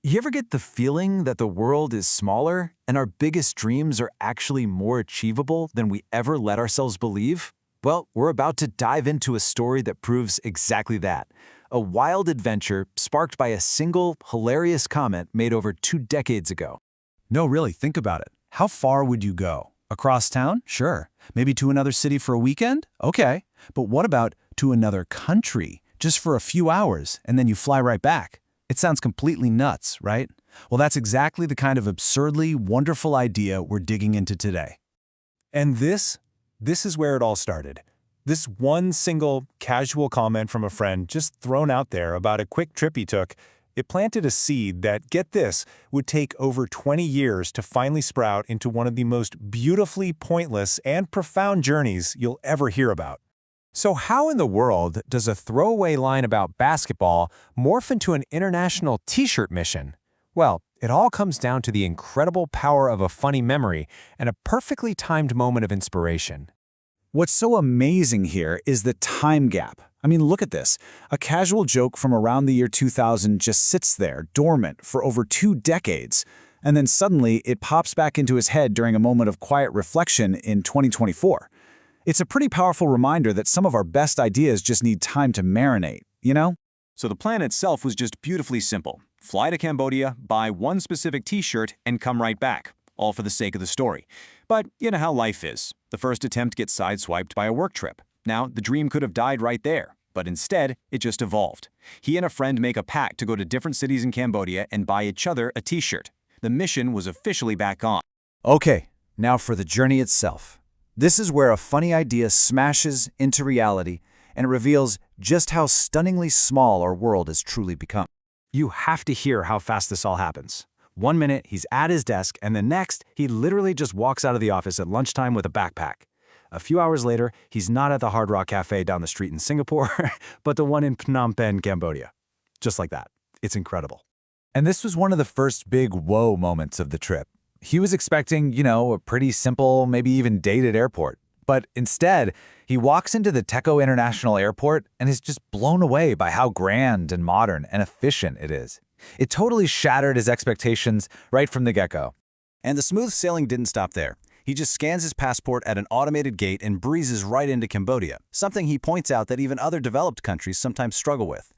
You ever get the feeling that the world is smaller and our biggest dreams are actually more achievable than we ever let ourselves believe? Well, we're about to dive into a story that proves exactly that. A wild adventure sparked by a single, hilarious comment made over 2 decades ago. No, really, think about it. How far would you go? Across town? Sure. Maybe to another city for a weekend? Okay. But what about to another country, just for a few hours, and then you fly right back? It sounds completely nuts, right? Well, that's exactly the kind of absurdly wonderful idea we're digging into today. And this is where it all started. This one single, casual comment from a friend just thrown out there about a quick trip he took, it planted a seed that, get this, would take over 20 years to finally sprout into one of the most beautifully pointless and profound journeys you'll ever hear about. So how in the world does a throwaway line about basketball morph into an international t-shirt mission? Well, it all comes down to the incredible power of a funny memory and a perfectly timed moment of inspiration. What's so amazing here is the time gap. I mean, look at this. A casual joke from around the year 2000 just sits there, dormant, for over 2 decades. And then suddenly it pops back into his head during a moment of quiet reflection in 2024. It's a pretty powerful reminder that some of our best ideas just need time to marinate, you know? So the plan itself was just beautifully simple. Fly to Cambodia, buy one specific t-shirt, and come right back, all for the sake of the story. But you know how life is. The first attempt gets sideswiped by a work trip. Now, the dream could have died right there, but instead, it just evolved. He and a friend make a pact to go to different cities in Cambodia and buy each other a t-shirt. The mission was officially back on. Okay, now for the journey itself. This is where a funny idea smashes into reality and reveals just how stunningly small our world has truly become. You have to hear how fast this all happens. 1 minute, he's at his desk, and the next, he literally just walks out of the office at lunchtime with a backpack. A few hours later, he's not at the Hard Rock Cafe down the street in Singapore, but the one in Phnom Penh, Cambodia. Just like that. It's incredible. And this was one of the first big whoa moments of the trip. He was expecting, a pretty simple, maybe even dated airport. But instead, he walks into the Teco International Airport and is just blown away by how grand and modern and efficient it is. It totally shattered his expectations right from the get-go. And the smooth sailing didn't stop there. He just scans his passport at an automated gate and breezes right into Cambodia, something he points out that even other developed countries sometimes struggle with.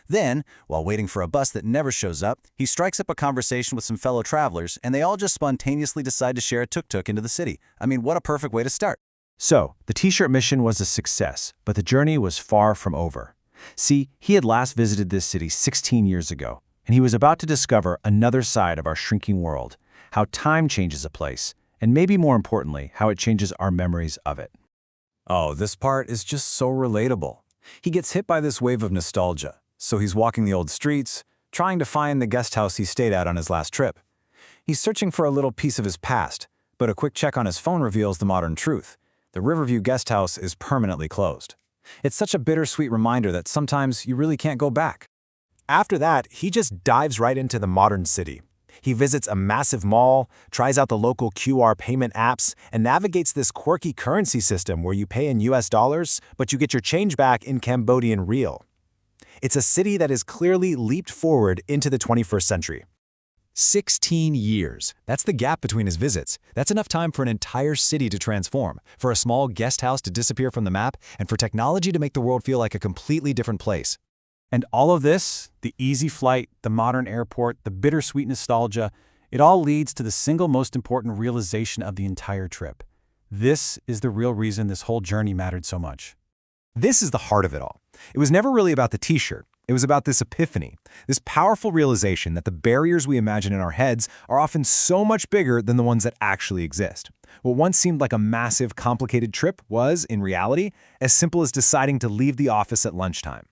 Then, while waiting for a bus that never shows up, he strikes up a conversation with some fellow travelers, and they all just spontaneously decide to share a tuk-tuk into the city. I mean, what a perfect way to start. So, the t-shirt mission was a success, but the journey was far from over. See, he had last visited this city 16 years ago, and he was about to discover another side of our shrinking world, how time changes a place, and maybe more importantly, how it changes our memories of it. Oh, this part is just so relatable. He gets hit by this wave of nostalgia. So he's walking the old streets, trying to find the guest house he stayed at on his last trip. He's searching for a little piece of his past, but a quick check on his phone reveals the modern truth. The Riverview guest house is permanently closed. It's such a bittersweet reminder that sometimes you really can't go back. After that, he just dives right into the modern city. He visits a massive mall, tries out the local QR payment apps, and navigates this quirky currency system where you pay in US dollars, but you get your change back in Cambodian riel. It's a city that has clearly leaped forward into the 21st century. 16 years. That's the gap between his visits. That's enough time for an entire city to transform, for a small guest house to disappear from the map, and for technology to make the world feel like a completely different place. And all of this, the easy flight, the modern airport, the bittersweet nostalgia, it all leads to the single most important realization of the entire trip. This is the real reason this whole journey mattered so much. This is the heart of it all. It was never really about the t-shirt. It was about this epiphany, this powerful realization that the barriers we imagine in our heads are often so much bigger than the ones that actually exist. What once seemed like a massive, complicated trip was, in reality, as simple as deciding to leave the office at lunchtime.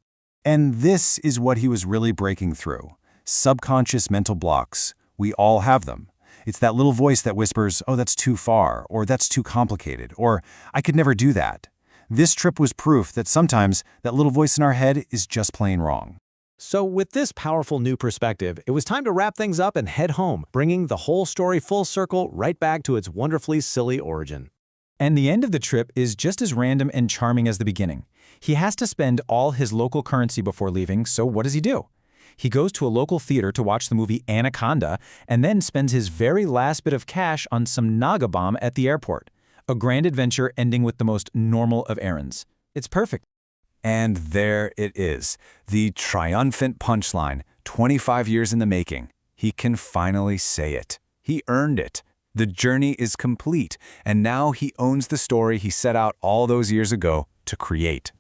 And this is what he was really breaking through. Subconscious mental blocks. We all have them. It's that little voice that whispers, "Oh, that's too far," or "That's too complicated," or "I could never do that." This trip was proof that sometimes that little voice in our head is just plain wrong. So with this powerful new perspective, it was time to wrap things up and head home, bringing the whole story full circle right back to its wonderfully silly origin. And the end of the trip is just as random and charming as the beginning. He has to spend all his local currency before leaving, so what does he do? He goes to a local theater to watch the movie Anaconda and then spends his very last bit of cash on some Naga bomb at the airport. A grand adventure ending with the most normal of errands. It's perfect. And there it is, the triumphant punchline, 25 years in the making. He can finally say it. He earned it. The journey is complete, and now he owns the story he set out all those years ago to create.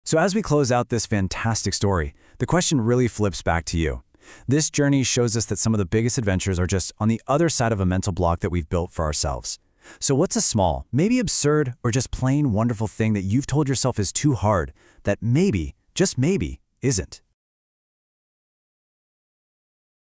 So as we close out this fantastic story, the question really flips back to you. This journey shows us that some of the biggest adventures are just on the other side of a mental block that we've built for ourselves. So what's a small, maybe absurd, or just plain wonderful thing that you've told yourself is too hard, that maybe, just maybe, isn't?